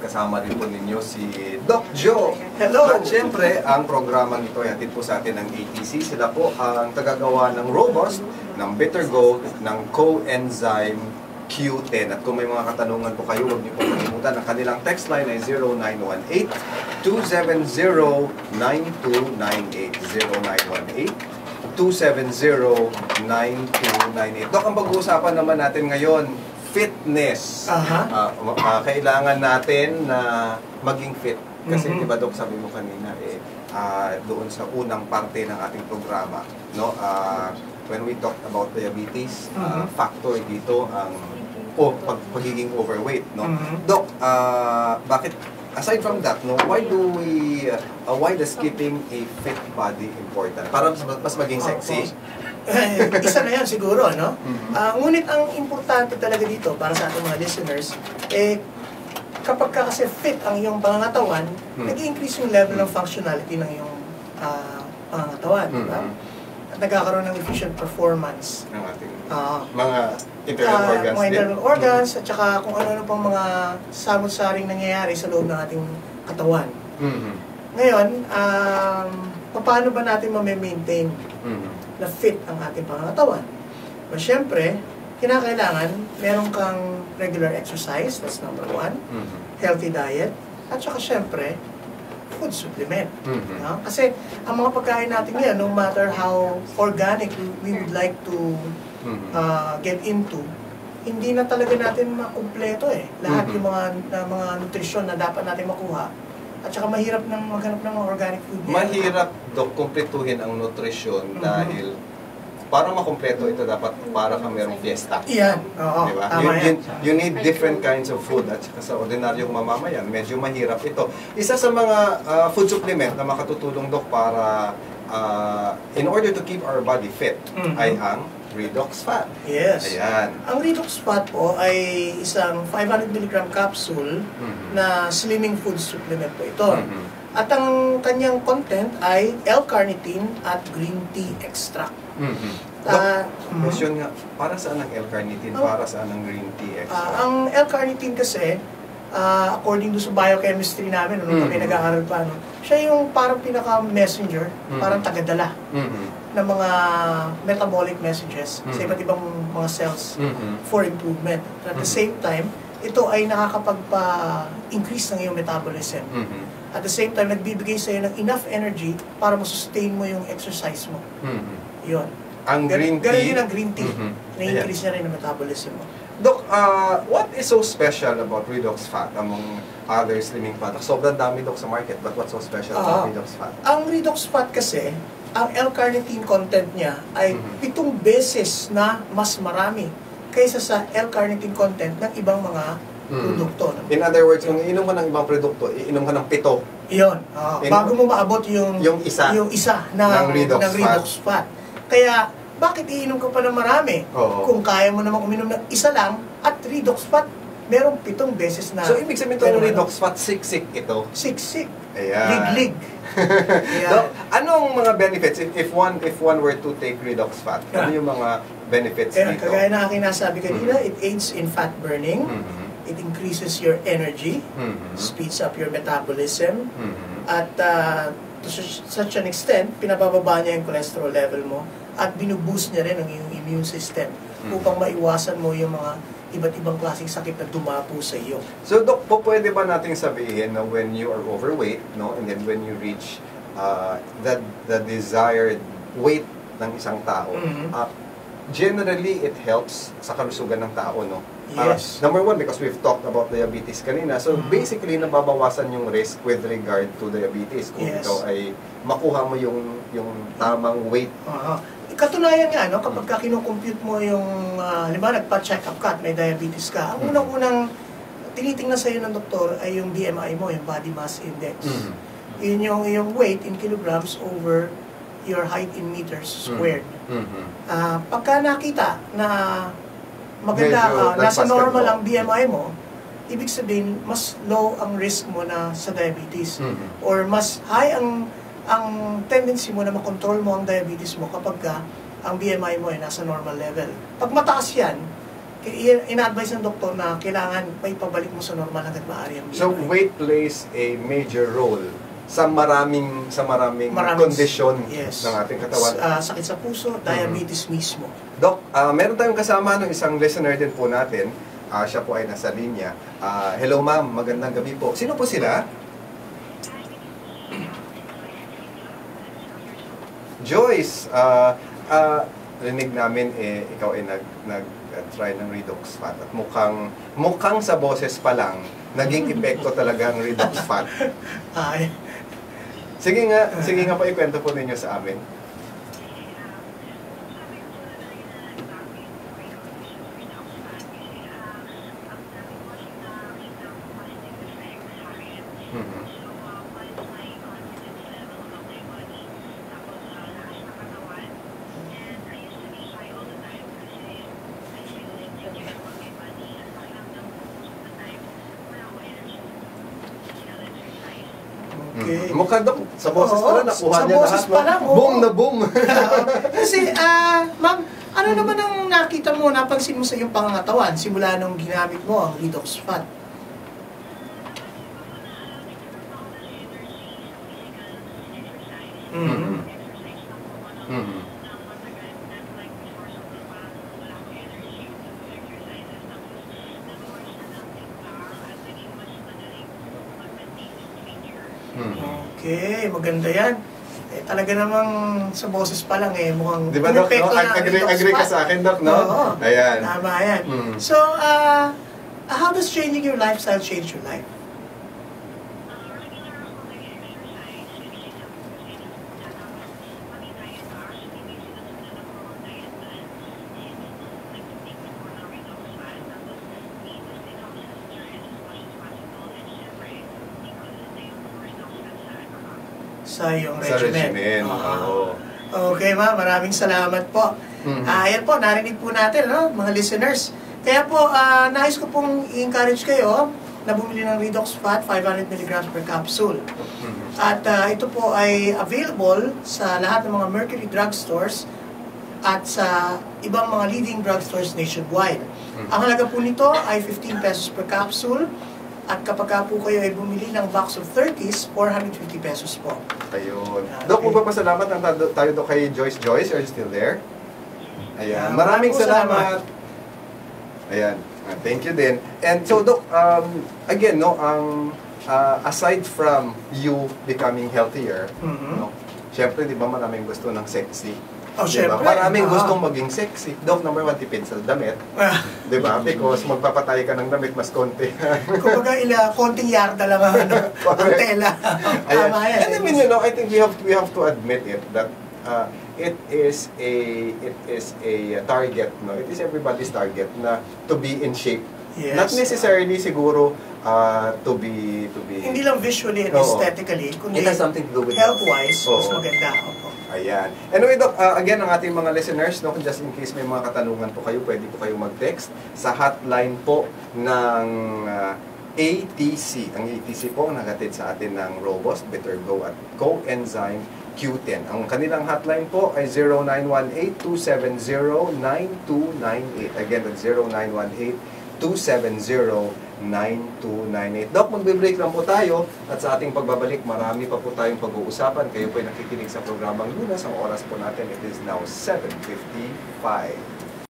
kasama rin po ninyo si Doc Joe. Hello! At syempre, ang programang ito ay hatid po sa atin ng ATC. Sila po ang tagagawa ng Robust, ng Bitter Gold, ng Coenzyme Q10. At kung may mga katanungan po kayo, huwag niyo po kalimutan. Ang kanilang text line ay 0918-270-9298. Dok, ang pag-uusapan naman natin ngayon, fitness. Kailangan natin na maging fit. Kasi di ba, Dok, sabi mo kanina, doon sa unang parte ng ating programa, no? When we talked about diabetes, factor dito ang pagiging overweight, no? Dok, bakit aside from that, no, why does keeping a fit body important? Para mas maging sexy? Isa na yan siguro, no? Ngunit ang importante talaga dito para sa ating mga listeners, kapag ka kasi fit ang iyong pangangatawan, nag-increase yung level of functionality ng iyong pangangatawan. At nagkakaroon ng efficient performance ng ating mga internal organs, mga internal organs, at saka kung ano-ano pang mga samot-saring nangyayari sa loob ng ating katawan. Ngayon, paano ba natin ma-maintain na fit ang ating pangangatawan? Well, syempre, kinakailangan meron kang regular exercise, that's number one, healthy diet, at saka syempre, food supplement. Kasi ang mga pagkain natin ngayon, no matter how organic we would like to get into, hindi na talaga natin makumpleto lahat yung mga nutrisyon na dapat natin makuha. At saka mahirap nang maghanap ng mga organic food. Mahirap, Dok, kumpletuhin ang nutrisyon dahil para makumpleto ito dapat para kang merong fiesta. Yan. Oo. Diba? You need different kinds of food at saka sa ordinaryong mamamayan, medyo mahirap ito. Isa sa mga food supplement na makatutulong, Dok, para in order to keep our body fit ay ang Redox Fat. Yes. Ayan. Ang Redox Fat po ay isang 500 mg capsule na slimming food supplement po ito. At ang kanyang content ay L-carnitine at green tea extract. Question nga, para saan ang L-carnitine? Para saan ang green tea extract? Ang L-carnitine kasi, according to sa biochemistry namin, nung kami nag-aaral pa, siya yung parang pinaka-messenger, parang tagadala ng mga metabolic messages sa iba't ibang mga cells for improvement. At the same time, ito ay nakakapagpa-increase ng iyong metabolism. At the same time, nagbibigay sa iyo ng enough energy para masustain mo yung exercise mo. Yun. Ang green tea? Ganun din ang green tea. Na-increase niya rin ang metabolism mo. Doc, what is so special about Redox Fat among other slimming products? Sobrang dami, Doc, sa market, but what's so special about Redox Fat? Ang Redox Fat kasi, ang L-carnitine content niya ay 7 beses na mas marami kaysa sa L-carnitine content ng ibang mga produkto. In other words, kung iinom ka ng ibang produkto, iinom ka ng 7. Iyon. Bago mo maabot yung isa ng Redox Fat. Kaya, bakit iinom ka pa ng marami? Kung kaya mo namang uminom ng isa lang at Redox Fat, merong 7 beses na. So, ibig sabihin ito ng Redox Fat, siksik ito? Siksik. Ayan. Lig-lig. Anong mga benefits if one were to take Redox Fat? Ano yung mga benefits dito? Kagaya na aking nasabi kanina, it aids in fat burning, it increases your energy, speeds up your metabolism, at to such an extent, pinabababa niya yung cholesterol level mo at binuboost niya rin ang iyong immune system upang maiwasan mo yung mga iba't ibang klaseng sakit na dumapo sa iyo. So, Doc, pwede ba nating sabihin na when you are overweight, no, and then when you reach the desired weight ng isang tao, generally it helps sa kalusugan ng tao, no? Yes. Number one, because we've talked about diabetes kanina. So, basically, nababawasan yung risk with regard to diabetes. Kung ikaw ay makuha mo yung tamang weight. Katunayan nga, no, kapag kinukompute mo yung, halimbawa, nagpa-check up ka at may diabetes ka, ang unang-unang tinitingnan sa'yo ng doktor ay yung BMI mo, yung body mass index. Yun yung weight in kilograms over your height in meters squared. Pagka nakita na maganda, nasa normal ang BMI mo, ibig sabihin, mas low ang risk mo na sa diabetes. Or mas high ang tendency mo na makontrol mo ang diabetes mo kapag ang BMI mo ay nasa normal level. Pag mataas yan, ina-advise ng doktor na kailangan may pabalik mo sa normal hanggat maaari ang BMI. So weight plays a major role sa maraming kondisyon ng ating katawan. Sakit sa puso, diabetes mismo. Doc, meron tayong kasama ng isang listener din po natin. Siya po ay nasa linya. Hello ma'am, magandang gabi po. Sino po sila? Joyce, rinig namin ikaw ay nag-try ng Redox Fat at mukhang sa boses pa lang naging epekto talaga ang Redox Fat. Ay. Sige nga po, ikwento po ninyo sa amin. Okay. Mukha Dok, sa boses pa lang, nakuha sa niya boses lahat. pa lang, Boom na boom! Kasi, ma'am, ano naman ang nakita mo, napansin mo sa iyong pangangatawan simula nung ginamit mo ang Redox Fat? Okay, maganda yan. Talaga namang sa boses pa lang mukhang Di ba, Doc? No? Agree ka sa akin, Doc, no? Oo. Ayan. Tama yan. So, how does changing your lifestyle change your life? Sa iyong regimen. Oo. Okay, ma'am. Maraming salamat po. Ayan po, narinig po natin, mga listeners. Kaya po, nais ko pong i-encourage kayo na bumili ng Redox Fat, 500 mg per capsule. At ito po ay available sa lahat ng mga Mercury drugstores at sa ibang mga leading drugstores nationwide. Ang halaga po nito ay 15 pesos per capsule. At kapag po kayo ay bumili ng box of 30s, 450 pesos po. Ayun. Dok, magpapasalamat tayo Dok kay Joyce. Joyce, are you still there? Ayan. Maraming salamat. Ayan. Thank you din. And so, Dok, again, no, aside from you becoming healthier, no, syempre, di ba maraming gusto ng sexy? Oh, diba? Maraming gustong maging sexy. Dok, number 1, tipid sa damit. Diba? Because magpapatay ka ng damit, mas konti. Kumbaga, konting yarda lang ang tela. Tama yan. And I mean, you know, I think we have to admit it that it is a target, no? It is everybody's target na to be in shape. Yes. Not necessarily siguro to be hindi lang visually and aesthetically, kundi it has something to do with health-wise, mas maganda. Ayan. Anyway, Doc, again, ang ating mga listeners, no, just in case may mga katanungan po kayo, pwede po kayo mag-text sa hotline po ng ATC. Ang ATC po, nagatid sa atin ng Robust, Bitter Go at Coenzyme Q10. Ang kanilang hotline po ay 0918-270-9298. Again, that's 0918-270-9298. Doc, magbe-break lang po tayo at sa ating pagbabalik, marami pa po tayong pag-uusapan. Kayo po ay nakikinig sa programang Lunas. Ang oras po natin, it is now 7:55.